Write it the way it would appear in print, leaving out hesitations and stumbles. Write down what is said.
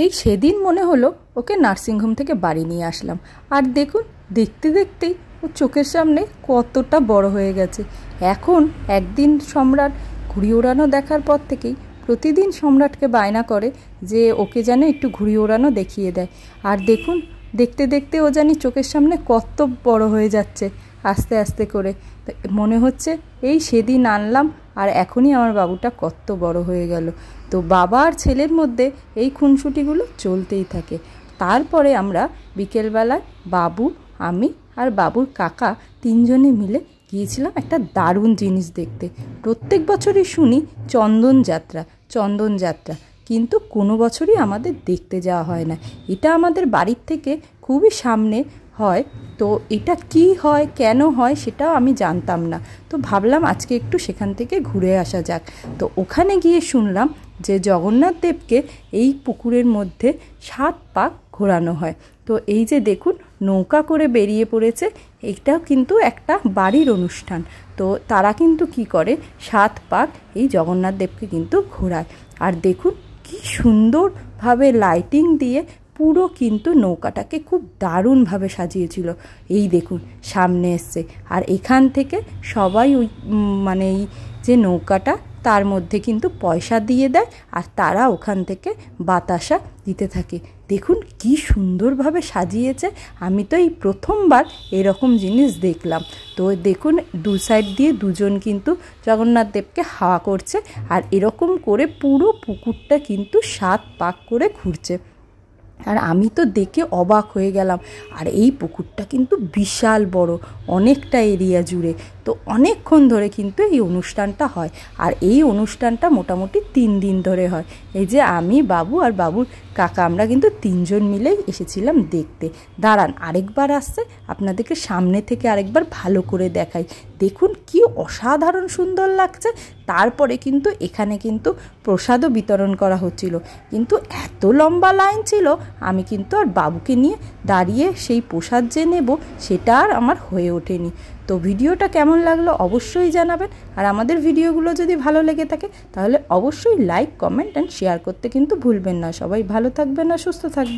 এই সেদিন মনে হলো ওকে নার্সিংহোম থেকে বাড়ি নিয়ে আসলাম। আর দেখুন, দেখতে দেখতেই ও চোখের সামনে কতটা বড় হয়ে গেছে। এখন একদিন সম্রাট ঘুড়ি ওড়ানো দেখার পর থেকেই প্রতিদিন সম্রাটকে বায়না করে যে ওকে যেন একটু ঘুড়ি ওড়ানো দেখিয়ে দেয়। আর দেখুন, দেখতে দেখতে ও জানি চোখের সামনে কত বড় হয়ে যাচ্ছে আস্তে আস্তে করে। মনে হচ্ছে এই সেদিন আনলাম আর এখনই আমার বাবুটা কত বড় হয়ে গেল। তো বাবা আর ছেলের মধ্যে এই খুনসুটিগুলো চলতেই থাকে। তারপরে আমরা বিকেলবেলায় বাবু, আমি আর বাবুর কাকা তিনজনে মিলে গিয়েছিলাম একটা দারুণ জিনিস দেখতে। প্রত্যেক বছরই শুনি চন্দন যাত্রা, কিন্তু কোনো বছরই আমাদের দেখতে যাওয়া হয় না। এটা আমাদের বাড়ির থেকে খুবই সামনে হয়, তো এটা কি হয় কেন হয় সেটাও আমি জানতাম না। তো ভাবলাম আজকে একটু সেখান থেকে ঘুরে আসা যাক। তো ওখানে গিয়ে শুনলাম যে জগন্নাথ দেবকে এই পুকুরের মধ্যে 7 পাক ঘোরানো হয়। তো এই যে দেখুন, নৌকা করে বেরিয়ে পড়েছে, এইটাও কিন্তু একটা বাড়ির অনুষ্ঠান। তো তারা কিন্তু কি করে, 7 পাক এই জগন্নাথ দেবকে কিন্তু ঘোরায়। আর দেখুন কি সুন্দরভাবে লাইটিং দিয়ে পুরো কিন্তু নৌকাটাকে খুব দারুণভাবে সাজিয়েছিল। এই দেখুন সামনে এসছে, আর এখান থেকে সবাই ওই মানে এই যে নৌকাটা তার মধ্যে কিন্তু পয়সা দিয়ে দেয়, আর তারা ওখান থেকে বাতাসা দিতে থাকে। দেখুন কি সুন্দরভাবে সাজিয়েছে। আমি তো এই প্রথমবার এরকম জিনিস দেখলাম। তো দেখুন দু সাইড দিয়ে দুজন কিন্তু জগন্নাথ দেবকে হাওয়া করছে, আর এরকম করে পুরো পুকুরটা কিন্তু 7 পাক করে ঘুরছে। আর আমি তো দেখে অবাক হয়ে গেলাম। আর এই পুকুরটা কিন্তু বিশাল বড়, অনেকটা এরিয়া জুড়ে। তো অনেকক্ষণ ধরে কিন্তু এই অনুষ্ঠানটা হয়, আর এই অনুষ্ঠানটা মোটামুটি 3 দিন ধরে হয়। এই যে আমি, বাবু আর বাবুর কাকা, আমরা কিন্তু 3 জন মিলেই এসেছিলাম দেখতে। দাঁড়ান, আরেকবার আসছে আপনাদেরকে সামনে থেকে আরেকবার ভালো করে দেখাই। দেখুন কি অসাধারণ সুন্দর লাগছে। তারপরে কিন্তু এখানে কিন্তু প্রসাদও বিতরণ করা হচ্ছিল, কিন্তু এত লম্বা লাইন ছিল আমি কিন্তু আর বাবুকে নিয়ে দাঁড়িয়ে সেই প্রসাদ যে নেব সেটা আর আমার হয়ে ওঠেনি। তো ভিডিওটা কেমন লাগলো অবশ্যই জানাবেন। আর আমাদের ভিডিওগুলো যদি ভালো লেগে থাকে তাহলে অবশ্যই লাইক, কমেন্ট অ্যান্ড শেয়ার করতে কিন্তু ভুলবেন না। সবাই ভালো থাকবেন আর সুস্থ থাকবেন।